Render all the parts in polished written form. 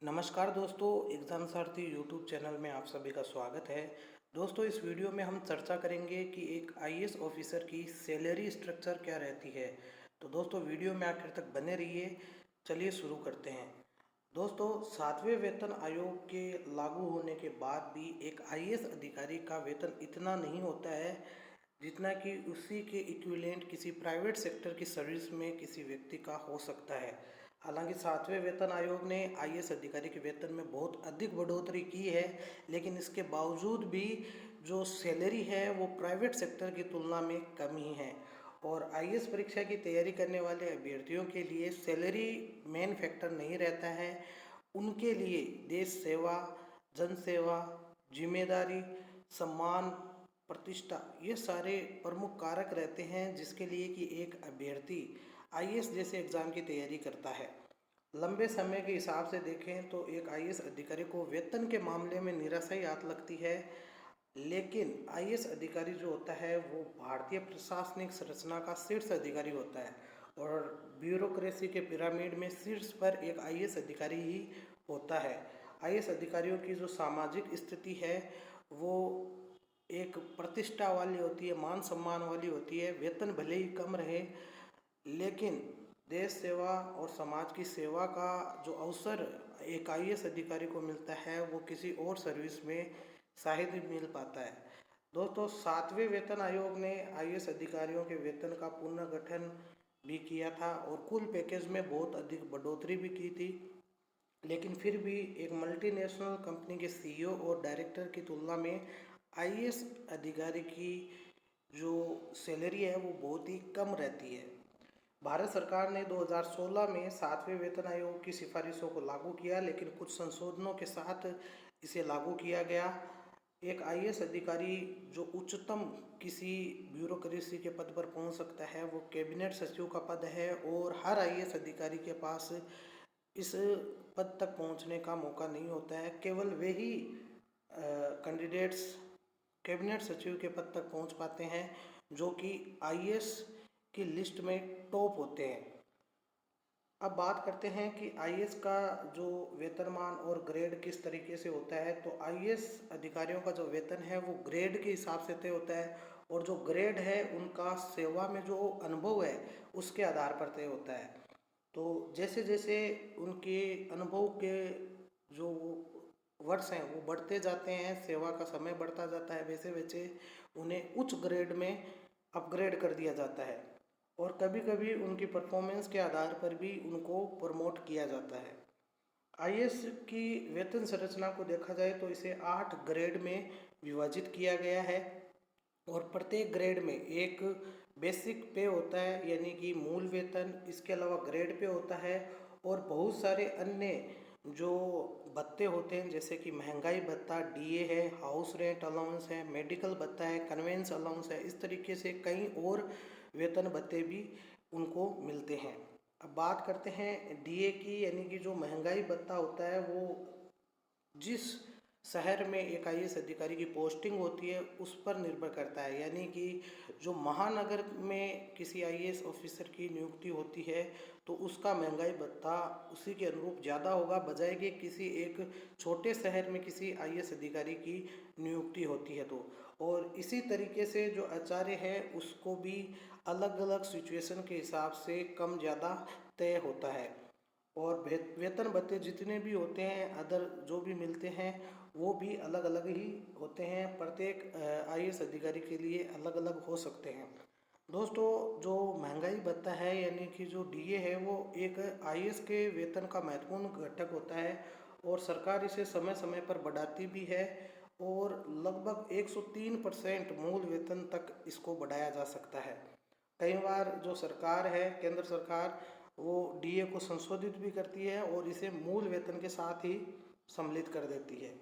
नमस्कार दोस्तों, एग्ज़ाम सारथी YouTube channel में आप सभी का स्वागत है। दोस्तों, इस वीडियो में हम चर्चा करेंगे कि एक आईएएस ऑफिसर की सैलरी स्ट्रक्चर क्या रहती है। तो दोस्तों, वीडियो में आखिर तक बने रहिए। चलिए शुरू करते हैं। दोस्तों, 7वें वेतन आयोग के लागू होने के बाद भी एक आईएएस अधिकारी का वेतन इतना नहीं होता है जितना कि उसी के इक्विवेलेंट किसी प्राइवेट सेक्टर की सर्विस में किसी व्यक्ति का हो सकता है। हालांकि 7वें वेतन आयोग ने आईएएस अधिकारी के वेतन में बहुत अधिक बढ़ोतरी की है, लेकिन इसके बावजूद भी जो सैलरी है वो प्राइवेट सेक्टर की तुलना में कम ही है। और आईएएस परीक्षा की तैयारी करने वाले अभ्यर्थियों के लिए सैलरी मेन फैक्टर नहीं रहता है। उनके लिए देश सेवा, जन सेवा, जिम्मेदारी, सम्मान, प्रतिष्ठा, ये सारे प्रमुख कारक रहते हैं जिसके लिए कि एक अभ्यर्थी आईएएस जैसे एग्ज़ाम की तैयारी करता है। लंबे समय के हिसाब से देखें तो एक आईएएस अधिकारी को वेतन के मामले में निराशा ही हाथ लगती है, लेकिन आईएएस अधिकारी जो होता है वो भारतीय प्रशासनिक संरचना का शीर्ष अधिकारी होता है और ब्यूरोक्रेसी के पिरामिड में शीर्ष पर एक आईएएस अधिकारी ही होता है। आईएएस अधिकारियों की जो सामाजिक स्थिति है वो एक प्रतिष्ठा वाली होती है, मान सम्मान वाली होती है। वेतन भले ही कम रहे, लेकिन देश सेवा और समाज की सेवा का जो अवसर एक आईएएस अधिकारी को मिलता है वो किसी और सर्विस में शायद ही मिल पाता है। दोस्तों, 7वें वेतन आयोग ने आईएएस अधिकारियों के वेतन का पुनर्गठन भी किया था और कुल पैकेज में बहुत अधिक बढ़ोतरी भी की थी, लेकिन फिर भी एक मल्टीनेशनल कंपनी के सीईओ और डायरेक्टर की तुलना में आईएएस अधिकारी की जो सैलरी है वो बहुत ही कम रहती है। भारत सरकार ने 2016 में 7वें वेतन आयोग की सिफारिशों को लागू किया, लेकिन कुछ संशोधनों के साथ इसे लागू किया गया। एक आईएएस अधिकारी जो उच्चतम किसी ब्यूरोक्रेसी के पद पर पहुंच सकता है वो कैबिनेट सचिव का पद है, और हर आईएएस अधिकारी के पास इस पद तक पहुंचने का मौका नहीं होता है। केवल वे ही कैंडिडेट्स कैबिनेट सचिव के पद तक पहुंच पाते हैं जो कि आईएएस की लिस्ट में टॉप होते हैं। अब बात करते हैं कि आईएएस का जो वेतनमान और ग्रेड किस तरीके से होता है। तो आईएएस अधिकारियों का जो वेतन है वो ग्रेड के हिसाब से तय होता है, और जो ग्रेड है उनका सेवा में जो अनुभव है उसके आधार पर तय होता है। तो जैसे जैसे उनके अनुभव के जो वर्ष हैं वो बढ़ते जाते हैं, सेवा का समय बढ़ता जाता है, वैसे वैसे उन्हें उच्च ग्रेड में अपग्रेड कर दिया जाता है, और कभी कभी उनकी परफॉर्मेंस के आधार पर भी उनको प्रमोट किया जाता है। आईएएस की वेतन संरचना को देखा जाए तो इसे 8 ग्रेड में विभाजित किया गया है, और प्रत्येक ग्रेड में एक बेसिक पे होता है यानी कि मूल वेतन। इसके अलावा ग्रेड पे होता है और बहुत सारे अन्य जो भत्ते होते हैं, जैसे कि महंगाई भत्ता, डीए है, हाउस रेंट अलाउंस है, मेडिकल भत्ता है, कन्वेंस अलाउंस है। इस तरीके से कई और वेतन भत्ते भी उनको मिलते हैं। अब बात करते हैं डीए की, यानी कि जो महंगाई भत्ता होता है वो जिस शहर में एक आईएएस अधिकारी की पोस्टिंग होती है उस पर निर्भर करता है। यानी कि जो महानगर में किसी आईएएस ऑफिसर की नियुक्ति होती है तो उसका महंगाई भत्ता उसी के अनुरूप ज़्यादा होगा, बजाय कि किसी एक छोटे शहर में किसी आईएएस अधिकारी की नियुक्ति होती है तो। और इसी तरीके से जो आचार्य है उसको भी अलग अलग सिचुएशन के हिसाब से कम ज़्यादा तय होता है। और वेतन भत्ते जितने भी होते हैं, अदर जो भी मिलते हैं, वो भी अलग अलग ही होते हैं। प्रत्येक आईएएस अधिकारी के लिए अलग अलग हो सकते हैं। दोस्तों, जो महंगाई भत्ता है यानी कि जो डीए है वो एक आईएएस के वेतन का महत्वपूर्ण घटक होता है, और सरकार इसे समय समय पर बढ़ाती भी है, और लगभग 103% मूल वेतन तक इसको बढ़ाया जा सकता है। कई बार जो सरकार है, केंद्र सरकार, वो डीए को संशोधित भी करती है और इसे मूल वेतन के साथ ही सम्मिलित कर देती है।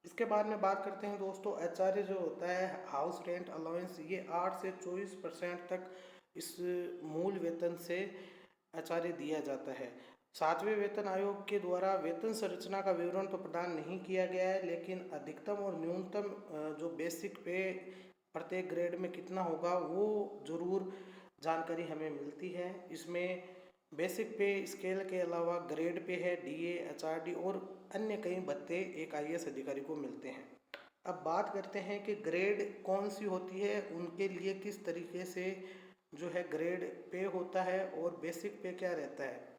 इसके बाद में बात करते हैं दोस्तों, आचार्य जो होता है, हाउस रेंट अलाउंस, ये 8 से 24% तक इस मूल वेतन से आचार्य दिया जाता है। 7वें वेतन आयोग के द्वारा वेतन संरचना का विवरण तो प्रदान नहीं किया गया है, लेकिन अधिकतम और न्यूनतम जो बेसिक पे प्रत्येक ग्रेड में कितना होगा वो जरूर जानकारी हमें मिलती है। इसमें बेसिक पे स्केल के अलावा ग्रेड पे है डीए, एचआरडी और अन्य कई भत्ते एक आईएएस अधिकारी को मिलते हैं। अब बात करते हैं कि ग्रेड कौन सी होती है, उनके लिए किस तरीके से जो है ग्रेड पे होता है और बेसिक पे क्या रहता है।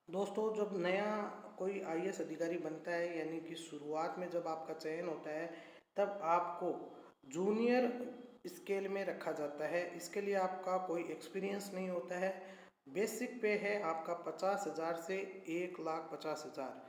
दोस्तों, जब नया कोई आईएएस अधिकारी बनता है, यानी कि शुरुआत में जब आपका चयन होता है, तब आपको जूनियर स्केल में रखा जाता है। इसके लिए आपका कोई एक्सपीरियंस नहीं होता है। बेसिक पे है आपका 50,000 से 1,50,000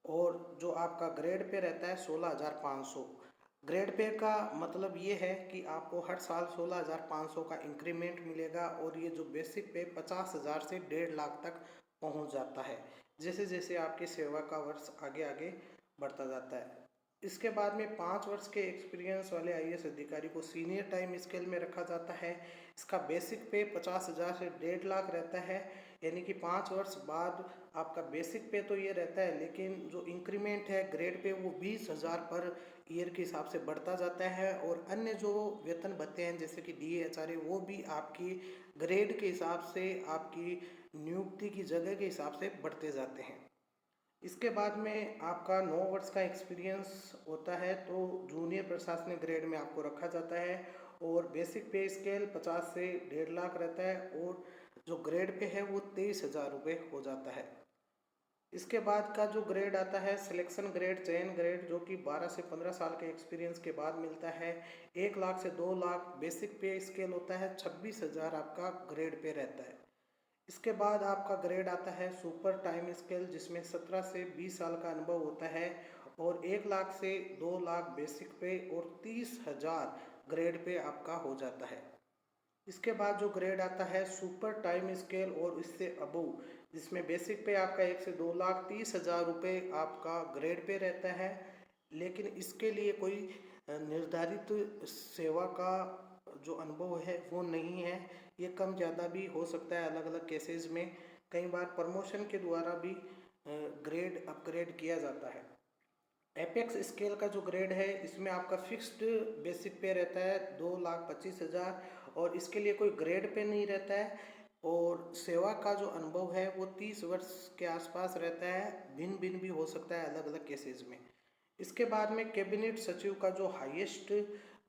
और जो आपका ग्रेड पे रहता है 16,500। ग्रेड पे का मतलब ये है कि आपको हर साल 16,500 का इंक्रीमेंट मिलेगा और ये जो बेसिक पे 50,000 से 1.5 लाख तक पहुंच जाता है, जैसे जैसे आपकी सेवा का वर्ष आगे आगे बढ़ता जाता है। इसके बाद में 5 वर्ष के एक्सपीरियंस वाले आईएएस अधिकारी को सीनियर टाइम स्केल में रखा जाता है। इसका बेसिक पे 50,000 से 1.5 लाख रहता है, यानी कि 5 वर्ष बाद आपका बेसिक पे तो ये रहता है, लेकिन जो इंक्रीमेंट है ग्रेड पे वो 20,000 पर ईयर के हिसाब से बढ़ता जाता है। और अन्य जो वेतन भत्ते हैं जैसे कि डीए, एचआरए, वो भी आपकी ग्रेड के हिसाब से, आपकी नियुक्ति की जगह के हिसाब से बढ़ते जाते हैं। इसके बाद में आपका 9 वर्ष का एक्सपीरियंस होता है तो जूनियर प्रशासनिक ग्रेड में आपको रखा जाता है और बेसिक पे स्केल 50 से 1.5 लाख रहता है और जो ग्रेड पे है वो 23,000 रुपये हो जाता है। इसके बाद का जो ग्रेड आता है सिलेक्शन ग्रेड, चयन ग्रेड, जो कि 12 से 15 साल के एक्सपीरियंस के बाद मिलता है। 1 लाख से 2 लाख बेसिक पे स्केल होता है, 26,000 आपका ग्रेड पे रहता है। इसके बाद आपका ग्रेड आता है सुपर टाइम स्केल, जिसमें 17 से 20 साल का अनुभव होता है और 1 लाख से 2 लाख बेसिक पे और 30,000 ग्रेड पे आपका हो जाता है। इसके बाद जो ग्रेड आता है सुपर टाइम स्केल और इससे अबव, जिसमें बेसिक पे आपका 1 से 2 लाख 30,000 रुपये आपका ग्रेड पे रहता है, लेकिन इसके लिए कोई निर्धारित सेवा का जो अनुभव है वो नहीं है। ये कम ज़्यादा भी हो सकता है अलग अलग केसेस में। कई बार प्रमोशन के द्वारा भी ग्रेड अपग्रेड किया जाता है। एपेक्स स्केल का जो ग्रेड है इसमें आपका फिक्स्ड बेसिक पे रहता है 2,25,000 और इसके लिए कोई ग्रेड पे नहीं रहता है और सेवा का जो अनुभव है वो 30 वर्ष के आसपास रहता है, भिन्न भिन्न भी हो सकता है अलग अलग केसेस में। इसके बाद में कैबिनेट सचिव का जो हाईएस्ट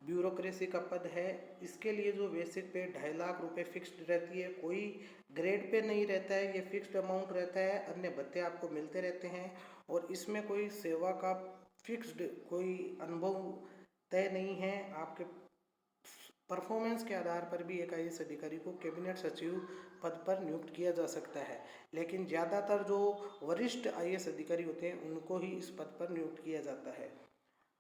ब्यूरोक्रेसी का पद है, इसके लिए जो बेसिक पे 2.5 लाख रुपए फिक्स्ड रहती है, कोई ग्रेड पे नहीं रहता है, ये फिक्स्ड अमाउंट रहता है, अन्य भत्ते आपको मिलते रहते हैं और इसमें कोई सेवा का फिक्स्ड कोई अनुभव तय नहीं है। आपके परफॉर्मेंस के आधार पर भी एक आईएएस अधिकारी को कैबिनेट सचिव पद पर नियुक्त किया जा सकता है, लेकिन ज़्यादातर जो वरिष्ठ आईएएस अधिकारी होते हैं उनको ही इस पद पर नियुक्त किया जाता है।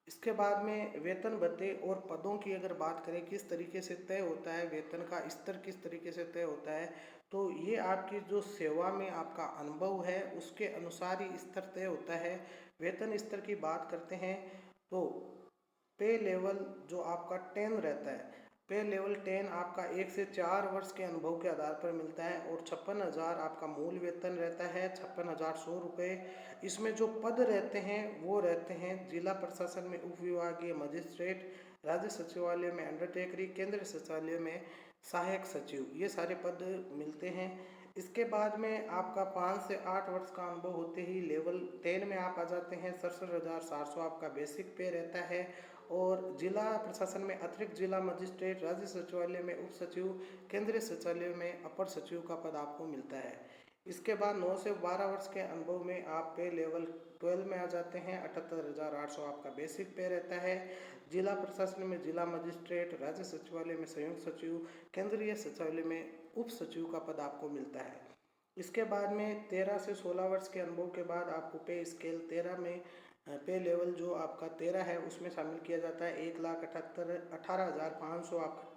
इसके बाद में वेतन भत्ते और पदों की अगर बात करें किस तरीके से तय होता है, वेतन का स्तर किस तरीके से तय होता है, तो ये आपकी जो सेवा में आपका अनुभव है उसके अनुसार ही स्तर तय होता है। वेतन स्तर की बात करते हैं तो पे लेवल जो आपका 10 रहता है, पे लेवल 10 आपका 1 से 4 वर्ष के अनुभव के आधार पर मिलता है और 56,000 आपका मूल वेतन रहता है, 56,100 रुपये। इसमें जो पद रहते हैं वो रहते हैं जिला प्रशासन में उप विभागीय मजिस्ट्रेट, राज्य सचिवालय में अंडरटेकरी, केंद्रीय सचिवालय में सहायक सचिव, ये सारे पद मिलते हैं। इसके बाद में आपका 5 से 8 वर्ष का अनुभव होते ही लेवल 10 में आप आ जाते हैं। 67,700 आपका बेसिक पे रहता है और जिला प्रशासन में अतिरिक्त जिला मजिस्ट्रेट, राज्य सचिवालय में उप सचिव, केंद्रीय सचिवालय में अपर सचिव का पद आपको मिलता है। इसके बाद 9 से 12 वर्ष के अनुभव में आप पे लेवल 12 में आ जाते हैं। 78,800 आपका बेसिक पे रहता है। जिला प्रशासन में जिला मजिस्ट्रेट, राज्य सचिवालय में संयुक्त सचिव, केंद्रीय सचिवालय में उप सचिव का पद आपको मिलता है। इसके बाद में 13 से 16 वर्ष के अनुभव के बाद आपको पे स्केल 13 में पे लेवल जो आपका 13 है उसमें शामिल किया जाता है। 1,18,500 आपका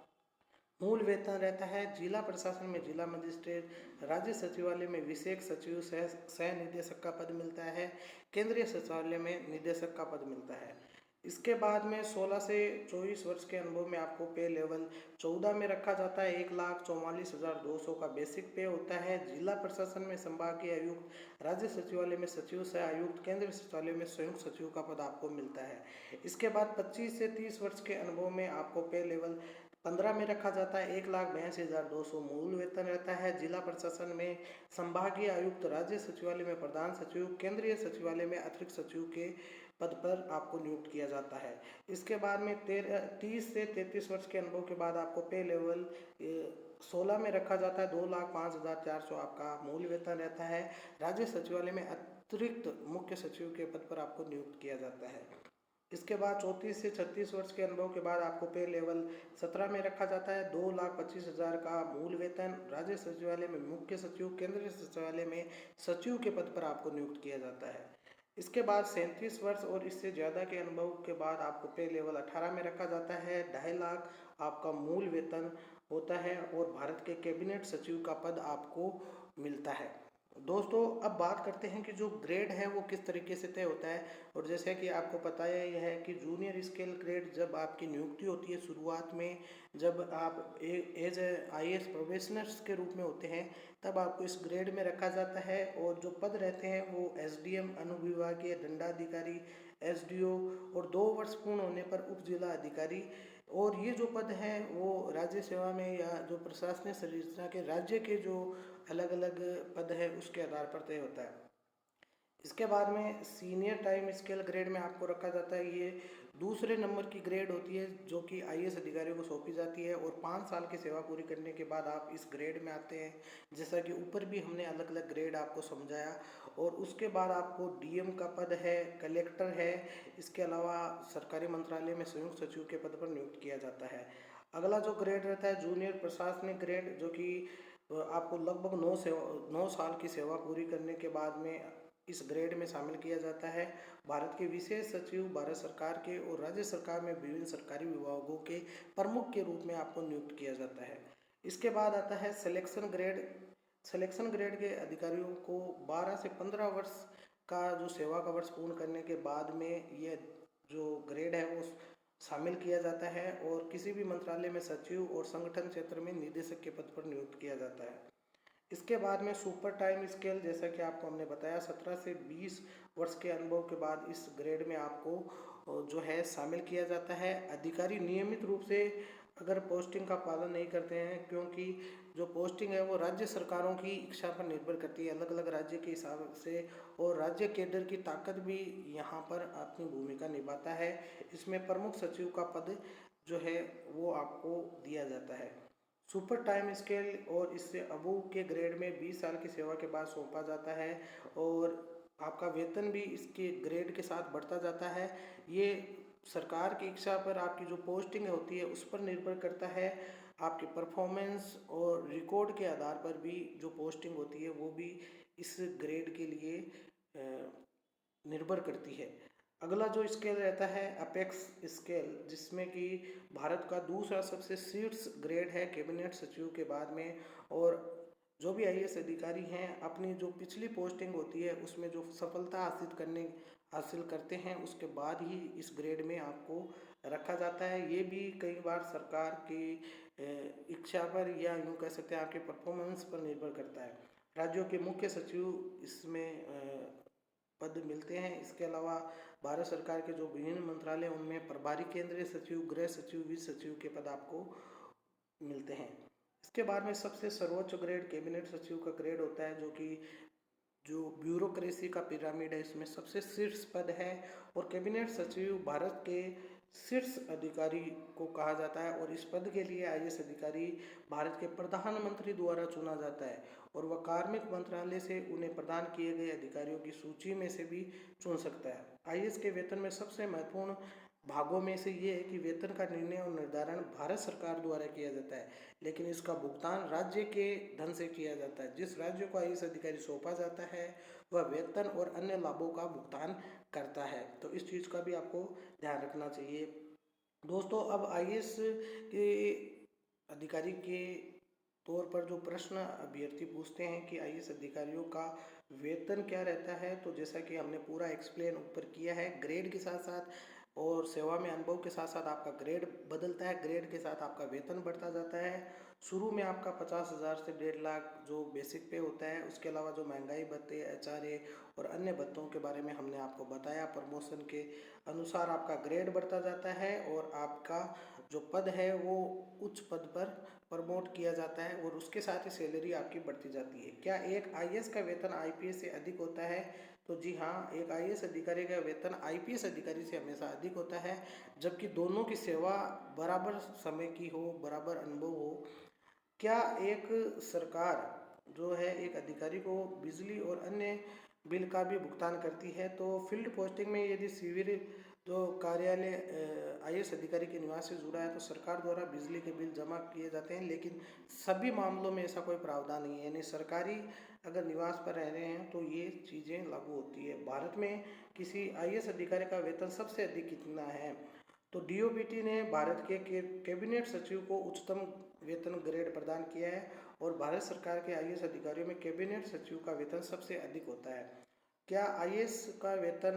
मूल वेतन रहता है। जिला प्रशासन में जिला मजिस्ट्रेट, राज्य सचिवालय में विशेष सचिव सह निदेशक का पद मिलता है, केंद्रीय सचिवालय में निदेशक का पद मिलता है। इसके बाद में 16 से 24 वर्ष के अनुभव में आपको पे लेवल 14 में रखा जाता है। 1,44,200 का बेसिक पे होता है। जिला प्रशासन में संभागीय आयुक्त, राज्य सचिवालय में सचिव सह आयुक्त, केंद्रीय सचिवालय में संयुक्त सचिव का पद आपको मिलता है। इसके बाद 25 से 30 वर्ष के अनुभव में आपको पे लेवल 15 में रखा जाता है 1,82,200 मूल वेतन रहता है। जिला प्रशासन में संभागीय आयुक्त, राज्य सचिवालय में प्रधान सचिव, केंद्रीय सचिवालय में अतिरिक्त सचिव के पद पर आपको नियुक्त किया जाता है। इसके बाद में 30 से 33 वर्ष के अनुभव के बाद आपको पे लेवल 16 में रखा जाता है। 2,05,400 आपका मूल वेतन रहता है। राज्य सचिवालय में अतिरिक्त मुख्य सचिव के पद पर आपको नियुक्त किया जाता है। इसके बाद 34 से 36 वर्ष के अनुभव के बाद आपको पे लेवल 17 में रखा जाता है। 2,25,000 का मूल वेतन। राज्य सचिवालय में मुख्य सचिव, केंद्रीय सचिवालय में सचिव के पद पर आपको नियुक्त किया जाता है। इसके बाद 37 वर्ष और इससे ज़्यादा के अनुभव के बाद आपको पे लेवल 18 में रखा जाता है। 2.5 लाख आपका मूल वेतन होता है और भारत के कैबिनेट सचिव का पद आपको मिलता है। दोस्तों अब बात करते हैं कि जो ग्रेड है वो किस तरीके से तय होता है। और जैसे कि आपको पता ही है कि जूनियर स्केल ग्रेड जब आपकी नियुक्ति होती है शुरुआत में, जब आप एज ए IAS प्रोबेशनर्स के रूप में होते हैं, तब आपको इस ग्रेड में रखा जाता है। और जो पद रहते हैं वो SDM, अनुविभागीय दंडाधिकारी, SDO और 2 वर्ष पूर्ण होने पर उप जिला अधिकारी। और ये जो पद हैं वो राज्य सेवा में या जो प्रशासनिक संरचना के राज्य के जो अलग अलग पद है उसके आधार पर तय होता है। इसके बाद में सीनियर टाइम स्केल ग्रेड में आपको रखा जाता है। ये दूसरे नंबर की ग्रेड होती है जो कि IAS अधिकारियों को सौंपी जाती है। और 5 साल की सेवा पूरी करने के बाद आप इस ग्रेड में आते हैं। जैसा कि ऊपर भी हमने अलग अलग ग्रेड आपको समझाया। और उसके बाद आपको DM का पद है, कलेक्टर है, इसके अलावा सरकारी मंत्रालय में संयुक्त सचिव के पद पर नियुक्त किया जाता है। अगला जो ग्रेड रहता है जूनियर प्रशासनिक ग्रेड, जो कि आपको लगभग 9 साल की सेवा पूरी करने के बाद में इस ग्रेड में शामिल किया जाता है। भारत के विशेष सचिव, भारत सरकार के और राज्य सरकार में विभिन्न सरकारी विभागों के प्रमुख के रूप में आपको नियुक्त किया जाता है। इसके बाद आता है सिलेक्शन ग्रेड। सिलेक्शन ग्रेड के अधिकारियों को 12 से 15 वर्ष का जो सेवा का वर्ष पूर्ण करने के बाद में ये जो ग्रेड है वो शामिल किया जाता है। और किसी भी मंत्रालय में सचिव और संगठन क्षेत्र में निदेशक के पद पर नियुक्त किया जाता है। इसके बाद में सुपर टाइम स्केल, जैसा कि आपको हमने बताया, 17 से 20 वर्ष के अनुभव के बाद इस ग्रेड में आपको जो है शामिल किया जाता है। अधिकारी नियमित रूप से अगर पोस्टिंग का पालन नहीं करते हैं, क्योंकि जो पोस्टिंग है वो राज्य सरकारों की इच्छा पर निर्भर करती है, अलग अलग राज्य के हिसाब से। और राज्य केडर की ताकत भी यहाँ पर अपनी भूमिका निभाता है। इसमें प्रमुख सचिव का पद जो है वो आपको दिया जाता है। सुपर टाइम स्केल और इससे अबव के ग्रेड में 20 साल की सेवा के बाद सौंपा जाता है। और आपका वेतन भी इसके ग्रेड के साथ बढ़ता जाता है। ये सरकार की इच्छा पर आपकी जो पोस्टिंग होती है उस पर निर्भर करता है। आपके परफॉर्मेंस और रिकॉर्ड के आधार पर भी जो पोस्टिंग होती है वो भी इस ग्रेड के लिए निर्भर करती है। अगला जो स्केल रहता है अपेक्स स्केल, जिसमें कि भारत का दूसरा सबसे शीर्ष ग्रेड है कैबिनेट सचिव के बाद में। और जो भी IAS अधिकारी हैं अपनी जो पिछली पोस्टिंग होती है उसमें जो सफलता हासिल करते हैं उसके बाद ही इस ग्रेड में आपको रखा जाता है। ये भी कई बार सरकार की इच्छा पर या यूँ कह सकते हैं आपके परफॉर्मेंस पर निर्भर करता है। राज्यों के मुख्य सचिव इसमें पद मिलते हैं। इसके अलावा भारत सरकार के जो विभिन्न मंत्रालय उनमें प्रभारी केंद्रीय सचिव, गृह सचिव, वित्त सचिव के पद आपको मिलते हैं। इसके बाद में सबसे सर्वोच्च ग्रेड कैबिनेट सचिव का ग्रेड होता है, जो कि जो ब्यूरोक्रेसी का पिरामिड है इसमें सबसे शीर्ष पद है। और कैबिनेट सचिव भारत के शीर्ष अधिकारी को कहा जाता है। और इस पद के लिए IAS अधिकारी भारत के प्रधानमंत्री द्वारा चुना जाता है। और वह कार्मिक मंत्रालय से उन्हें प्रदान किए गए अधिकारियों की सूची में से भी चुन सकता है। IAS के वेतन में सबसे महत्वपूर्ण भागों में से ये है कि वेतन का निर्णय और निर्धारण भारत सरकार द्वारा किया जाता है, लेकिन इसका भुगतान राज्य के धन से किया जाता है। जिस राज्य को IAS अधिकारी सौंपा जाता है वह वेतन और अन्य लाभों का भुगतान करता है। तो इस चीज़ का भी आपको ध्यान रखना चाहिए। दोस्तों अब IAS के अधिकारी के तौर पर जो प्रश्न अभ्यर्थी पूछते हैं कि IAS अधिकारियों का वेतन क्या रहता है, तो जैसा कि हमने पूरा एक्सप्लेन ऊपर किया है, ग्रेड के साथ साथ और सेवा में अनुभव के साथ साथ आपका ग्रेड बदलता है, ग्रेड के साथ आपका वेतन बढ़ता जाता है। शुरू में आपका 50,000 से 1.5 लाख जो बेसिक पे होता है, उसके अलावा जो महंगाई भत्ते, HRA और अन्य भत्तों के बारे में हमने आपको बताया। प्रमोशन के अनुसार आपका ग्रेड बढ़ता जाता है और आपका जो पद है वो उच्च पद पर प्रमोट किया जाता है और उसके साथ ही सैलरी आपकी बढ़ती जाती है। क्या एक आईएएस का वेतन आईपीएस से अधिक होता है? तो जी हाँ, एक आईएएस अधिकारी का वेतन आईपीएस अधिकारी से हमेशा अधिक होता है, जबकि दोनों की सेवा बराबर समय की हो, बराबर अनुभव हो। क्या एक सरकार जो है एक अधिकारी को बिजली और अन्य बिल का भी भुगतान करती है? तो फील्ड पोस्टिंग में यदि शिविर जो कार्यालय आईएएस अधिकारी के निवास से जुड़ा है तो सरकार द्वारा बिजली के बिल जमा किए जाते हैं, लेकिन सभी मामलों में ऐसा कोई प्रावधान नहीं है। यानी सरकारी अगर निवास पर रह रहे हैं तो ये चीज़ें लागू होती है। भारत में किसी आईएएस अधिकारी का वेतन सबसे अधिक कितना है? तो डीओबीटी ने भारत के कैबिनेट सचिव को उच्चतम वेतन ग्रेड प्रदान किया है और भारत सरकार के आईएएस अधिकारियों में कैबिनेट सचिव का वेतन सबसे अधिक होता है। क्या आईएएस का वेतन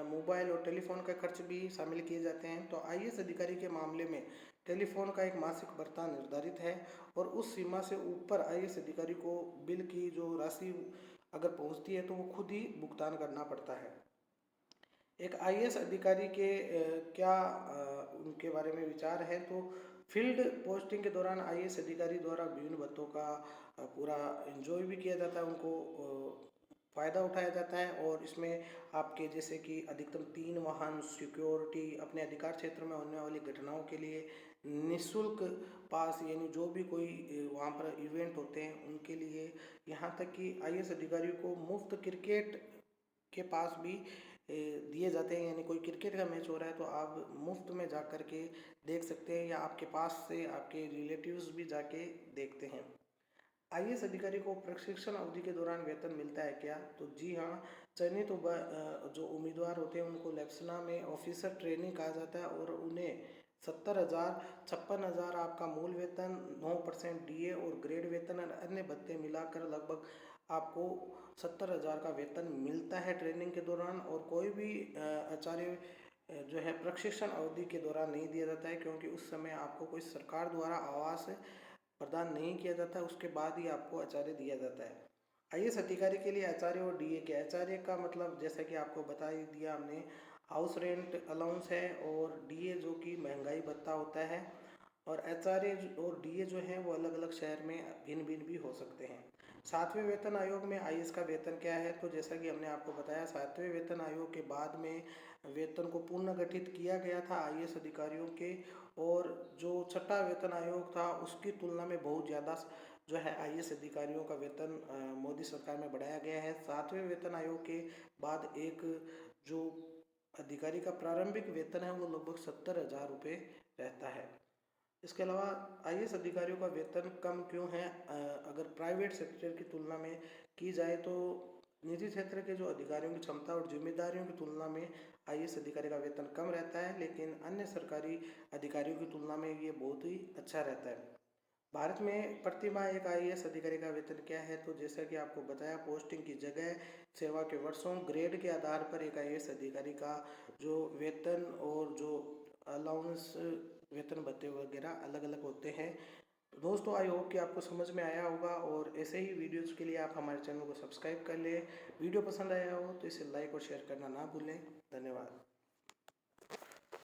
मोबाइल और टेलीफोन का खर्च भी शामिल किए जाते हैं? तो आईएएस अधिकारी के मामले में टेलीफोन का एक मासिक भत्ता निर्धारित है और उस सीमा से ऊपर आईएएस अधिकारी को बिल की जो राशि अगर पहुंचती है तो वो खुद ही भुगतान करना पड़ता है। एक आईएएस अधिकारी के उनके बारे में विचार है तो फील्ड पोस्टिंग के दौरान आईएएस अधिकारी द्वारा विभिन्न भत्तों का पूरा एंजॉय भी किया जाता है, उनको फ़ायदा उठाया जाता है। और इसमें आपके जैसे कि अधिकतम 3 वाहन, सिक्योरिटी, अपने अधिकार क्षेत्र में होने वाली घटनाओं के लिए निःशुल्क पास, यानी जो भी कोई वहाँ पर इवेंट होते हैं उनके लिए, यहाँ तक कि आईएएस अधिकारियों को मुफ्त क्रिकेट के पास भी दिए जाते हैं। यानी कोई क्रिकेट का मैच हो रहा है तो आप मुफ्त में जा कर के देख सकते हैं या आपके पास से आपके रिलेटिव्स भी जाके देखते हैं। आईएएस अधिकारी को प्रशिक्षण अवधि के दौरान वेतन मिलता है क्या? तो जी हाँ, चयनित जो उम्मीदवार होते हैं उनको लेप्सना में ऑफिसर ट्रेनिंग कहा जाता है और उन्हें 70,000, 56,000 आपका मूल वेतन, 9% डीए और ग्रेड वेतन और अन्य भत्ते मिलाकर लगभग आपको 70,000 का वेतन मिलता है ट्रेनिंग के दौरान। और कोई भी आचार्य जो है प्रशिक्षण अवधि के दौरान नहीं दिया जाता है, क्योंकि उस समय आपको कोई सरकार द्वारा आवास प्रदान नहीं किया जाता, उसके बाद ही आपको आचार्य दिया जाता है। आईएएस अधिकारी के लिए आचार्य और डीए के, आचार्य का मतलब जैसा कि आपको बता ही दिया हमने, हाउस रेंट अलाउंस है, और डीए जो कि महंगाई भत्ता होता है। और आचार्य और डीए जो है वो अलग अलग शहर में भिन्न भिन्न भी हो सकते हैं। 7वें वेतन आयोग में आईएएस का वेतन क्या है? तो जैसा कि हमने आपको बताया, 7वें वेतन आयोग के बाद में वेतन को पुनर्गठित किया गया था आईएएस अधिकारियों के, और जो छठा वेतन आयोग था उसकी तुलना में बहुत ज़्यादा जो है आईएएस अधिकारियों का वेतन मोदी सरकार में बढ़ाया गया है। 7वें वेतन आयोग के बाद एक जो अधिकारी का प्रारंभिक वेतन है वो लगभग 70,000 रुपये रहता है। इसके अलावा आईएएस अधिकारियों का वेतन कम क्यों है? अगर प्राइवेट सेक्टर की तुलना में की जाए तो निजी क्षेत्र के जो अधिकारियों की क्षमता और जिम्मेदारियों की तुलना में आईएएस अधिकारी का वेतन कम रहता है, लेकिन अन्य सरकारी अधिकारियों की तुलना में ये बहुत ही अच्छा रहता है। भारत में प्रति माह एक आईएएस अधिकारी का वेतन क्या है? तो जैसा कि आपको बताया, पोस्टिंग की जगह, सेवा के वर्षों, ग्रेड के आधार पर एक आईएएस अधिकारी का जो वेतन और जो अलाउंस, वेतन भत्ते वगैरह अलग अलग होते हैं। तो दोस्तों, आई होप कि आपको समझ में आया होगा, और ऐसे ही वीडियोज़ के लिए आप हमारे चैनल को सब्सक्राइब कर लें। वीडियो पसंद आया हो तो इसे लाइक और शेयर करना ना भूलें। धन्यवाद।